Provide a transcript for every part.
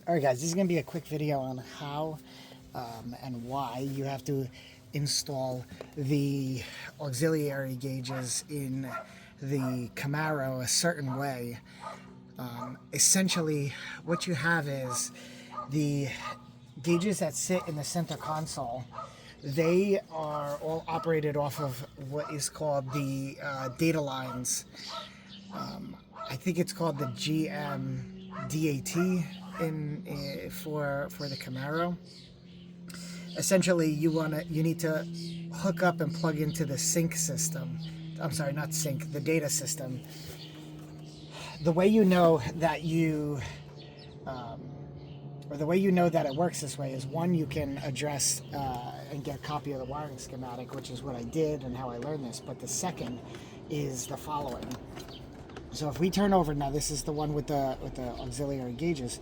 All right, guys, this is going to be a quick video on how and why you have to install the auxiliary gauges in the Camaro a certain way. Essentially, what you have is the gauges that sit in the center console. They are all operated off of what is called the data lines. I think it's called the GM DAT for the Camaro. Essentially, you need to hook up and plug into the sync system. I'm sorry, not sync, the data system. The way you know that or the way you know that it works this way is, one, you can address and get a copy of the wiring schematic, which is what I did and how I learned this. But the second is the following. So if we turn over, now this is the one with the auxiliary gauges.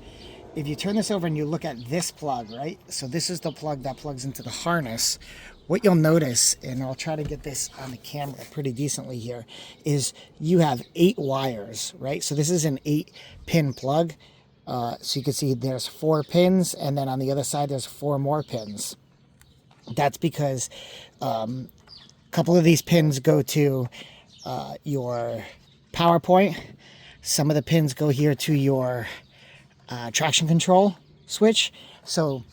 If you turn this over and you look at this plug, right? So this is the plug that plugs into the harness. What you'll notice, and I'll try to get this on the camera pretty decently here, is you have 8 wires, right? So this is an 8-pin plug. So you can see there's 4 pins, and then on the other side there's 4 more pins. That's because a couple of these pins go to your power point. Some of the pins go here to your traction control switch. So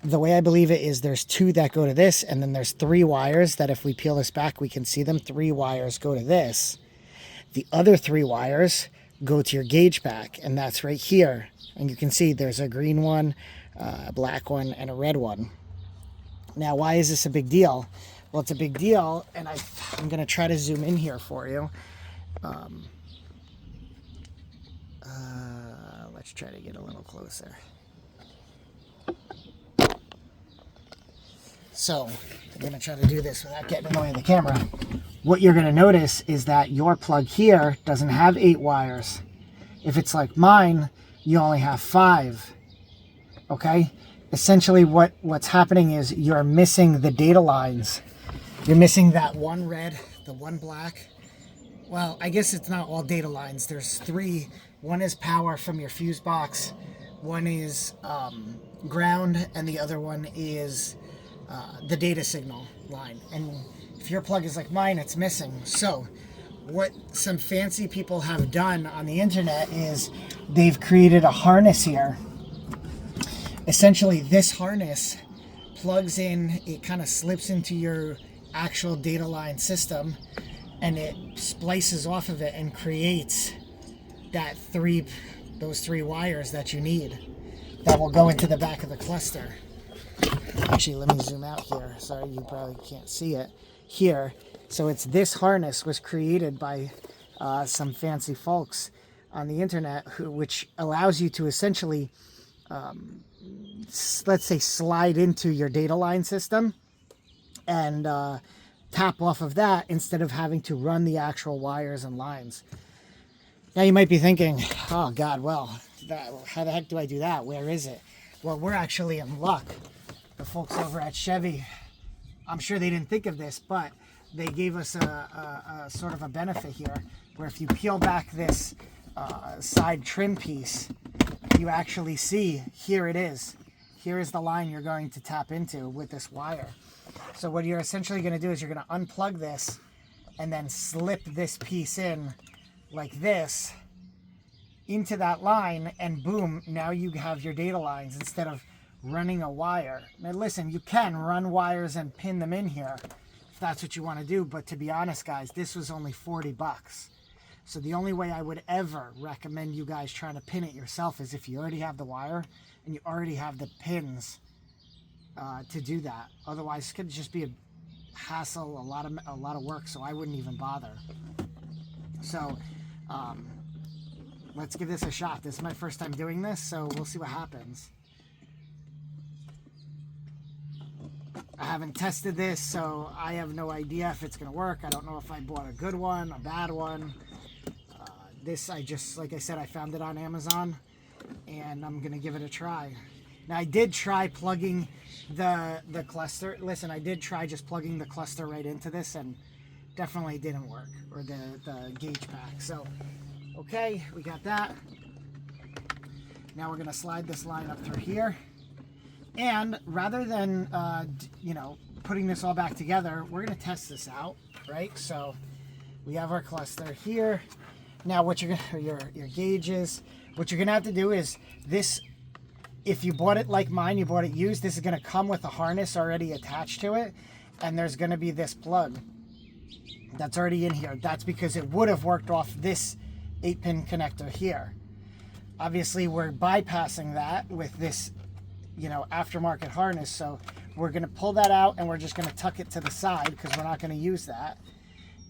the way I believe it is there's 2 that go to this, and then there's 3 wires that, if we peel this back, we can see them. 3 wires go to this. The other 3 wires go to your gauge pack, and that's right here. And you can see there's a green one, a black one, and a red one. Now, why is this a big deal? Well, it's a big deal, and I'm going to try to zoom in here for you. Let's try to get a little closer. So I'm going to try to do this without getting in the way of the camera. What you're going to notice is that your plug here doesn't have 8 wires. If it's like mine, you only have 5. Okay? Essentially what's happening is you're missing the data lines. You're missing that one red, the one black. Well, I guess it's not all data lines. There's 3. One is power from your fuse box. One is ground, and the other one is the data signal line. And if your plug is like mine, it's missing. So what some fancy people have done on the internet is they've created a harness here. Essentially, this harness plugs in, it kind of slips into your actual data line system, and it splices off of it and creates those 3 wires that you need that will go into the back of the cluster. Actually, let me zoom out here. Sorry, you probably can't see it here. So it's this harness was created by some fancy folks on the internet, which allows you to essentially, let's say, slide into your data line system and tap off of that instead of having to run the actual wires and lines. Now you might be thinking, oh God, well, how the heck do I do that? Where is it? Well, we're actually in luck. The folks over at Chevy, I'm sure they didn't think of this, but they gave us a sort of a benefit here, where if you peel back this side trim piece, you actually see, here it is. Here is the line you're going to tap into with this wire. So what you're essentially going to do is you're going to unplug this and then slip this piece in like this into that line, and boom, now you have your data lines instead of running a wire. Now listen, you can run wires and pin them in here if that's what you want to do, but to be honest, guys, this was only 40 bucks. So the only way I would ever recommend you guys trying to pin it yourself is if you already have the wire and you already have the pins to do that. Otherwise, it's going to just be a hassle, a lot of work, so I wouldn't even bother. So let's give this a shot. This is my first time doing this, so we'll see what happens. I haven't tested this, so I have no idea if it's going to work. I don't know if I bought a good one, a bad one. This, like I said, I found it on Amazon, and I'm going to give it a try. Now, I did try plugging the cluster. Listen, I did try just plugging the cluster right into this, and definitely didn't work, or the gauge pack. So, okay, we got that. Now we're going to slide this line up through here. And rather than, you know, putting this all back together, we're going to test this out, right? So we have our cluster here. Now what you're going to, your gauges, what you're going to have to do is this, if you bought it like mine, you bought it used, this is going to come with a harness already attached to it. And there's going to be this plug that's already in here. That's because it would have worked off this 8-pin connector here. Obviously, we're bypassing that with this, you know, aftermarket harness. So we're going to pull that out and we're just going to tuck it to the side because we're not going to use that.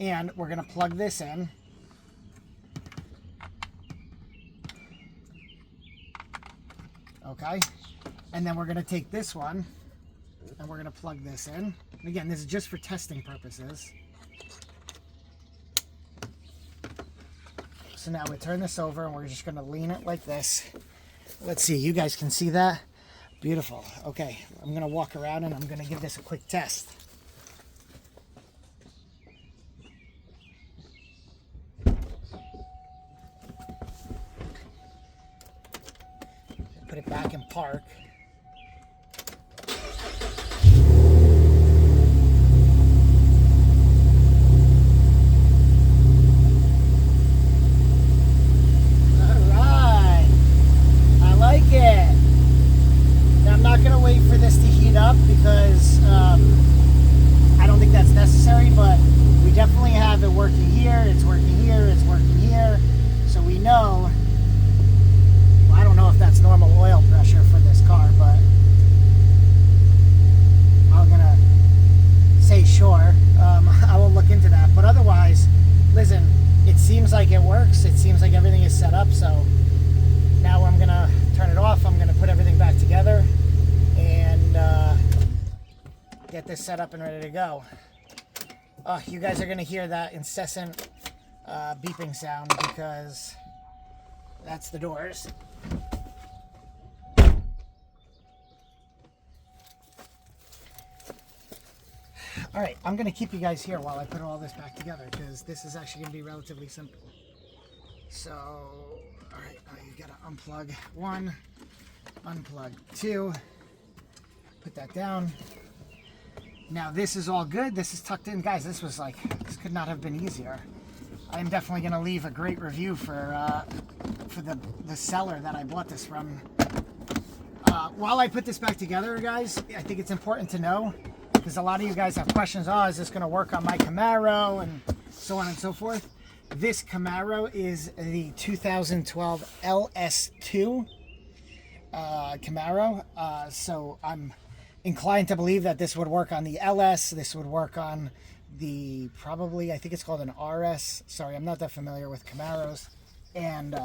And we're going to plug this in. Okay. And then we're going to take this one and we're going to plug this in. And again, this is just for testing purposes. So now we turn this over and we're just going to lean it like this. Let's see, you guys can see that? Beautiful. Okay, I'm going to walk around and I'm going to give this a quick test. Put it back in park. Because I don't think that's necessary, but we definitely have it working here, it's working here, it's working here, so we know. Well, I don't know if that's normal oil pressure for this car, but I'm gonna say sure. I will look into that, but otherwise, listen, it seems like it works, it seems like everything is set up, so now I'm gonna turn it off, I'm gonna put everything back together and get this set up and ready to go. Oh, you guys are going to hear that incessant beeping sound because that's the doors. All right, I'm going to keep you guys here while I put all this back together because this is actually going to be relatively simple. So, all right, now you got to unplug one, unplug two, put that down. Now this is all good. This is tucked in. Guys, this could not have been easier. I am definitely going to leave a great review for the seller that I bought this from. While I put this back together, guys, I think it's important to know, because a lot of you guys have questions. Oh, is this going to work on my Camaro and so on and so forth? This Camaro is the 2012 LS2 Camaro. So I'm inclined to believe that this would work on the LS. This would work on the, probably, I think it's called an RS. Sorry, I'm not that familiar with Camaros. And,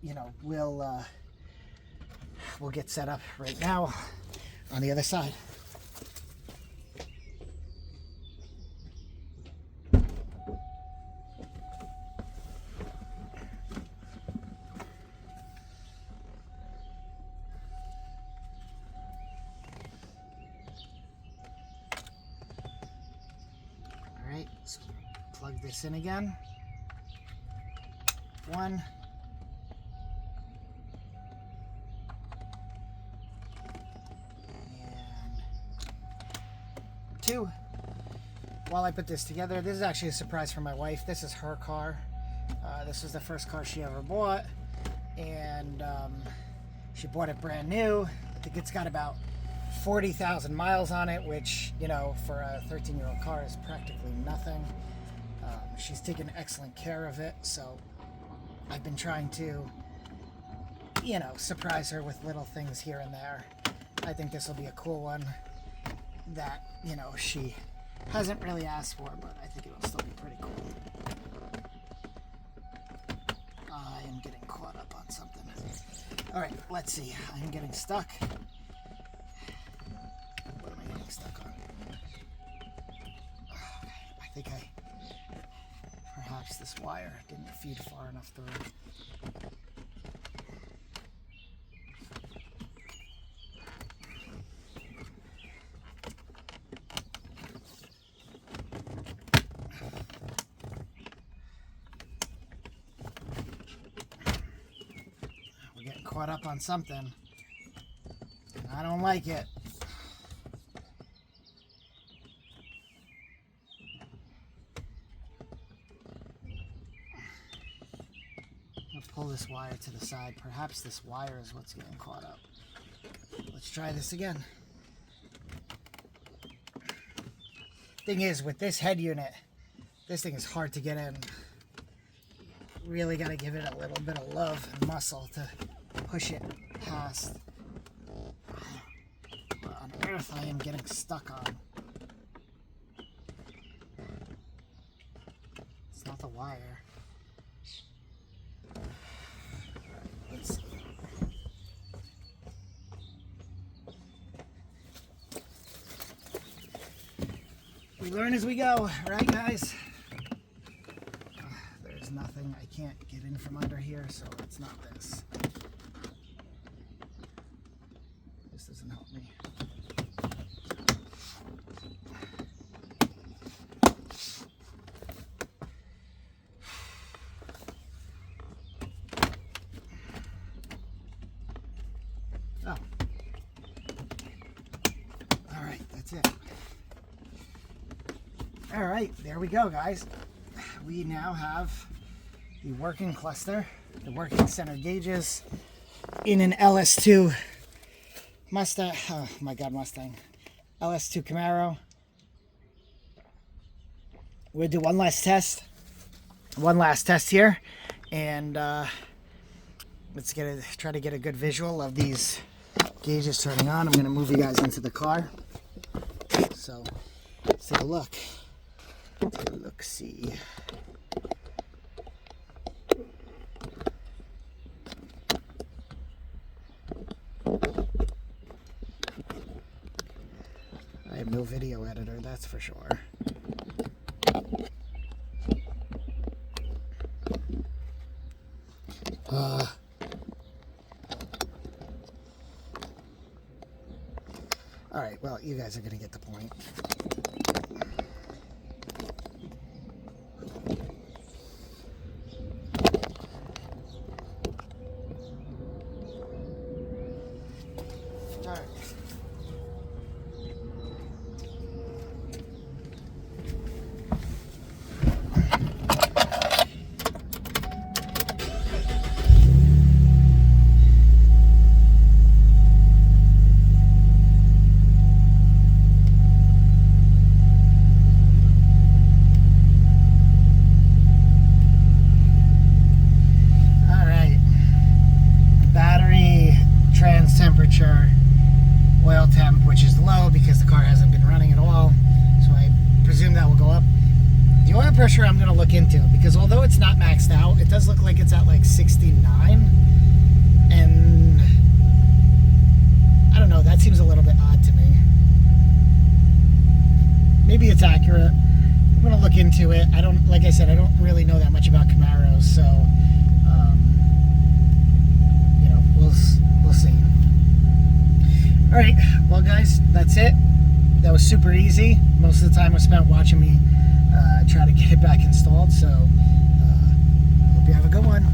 you know, we'll get set up right now on the other side. So plug this in again. One. And two. While I put this together, this is actually a surprise for my wife. This is her car. This was the first car she ever bought. And she bought it brand new. I think it's got about 40,000 miles on it, which, you know, for a 13-year-old car is practically nothing. She's taken excellent care of it, so I've been trying to, you know, surprise her with little things here and there. I think this will be a cool one that, you know, she hasn't really asked for, but I think it'll still be pretty cool. I am getting caught up on something. All right, let's see. I'm getting stuck. What am I getting stuck on? Okay, I think perhaps this wire didn't feed far enough through. caught up on something. I don't like it. I'll pull this wire to the side. Perhaps this wire is what's getting caught up. Let's try this again. Thing is, with this head unit, this thing is hard to get in. Really got to give it a little bit of love and muscle to push it past. What on earth I am getting stuck on? It's not the wire. Let's see. We learn as we go, right guys? There's nothing. I can't get in from under here, so it's not this. This doesn't help me. Oh. All right, that's it. All right, there we go, guys. We now have the working cluster, the working center gauges in an LS2 Mustang. Oh my God, Mustang. LS2 Camaro. We'll do one last test. One last test here, and let's try to get a good visual of these gauges turning on. I'm going to move you guys into the car. So let's take a look. Look-see. I have no video editor, that's for sure. All right, well, you guys are going to get the point. Oil temp, which is low because the car hasn't been running at all, so I presume that will go up. The oil pressure I'm going to look into, because although it's not maxed out, it does look like it's at like 69, and I don't know, that seems a little bit odd to me. Maybe it's accurate. I'm going to look into it. Like I said, I don't really know that much about Camaros, so you know, we'll see. All right, well guys, that's it. That was super easy. Most of the time was spent watching me try to get it back installed, so hope you have a good one.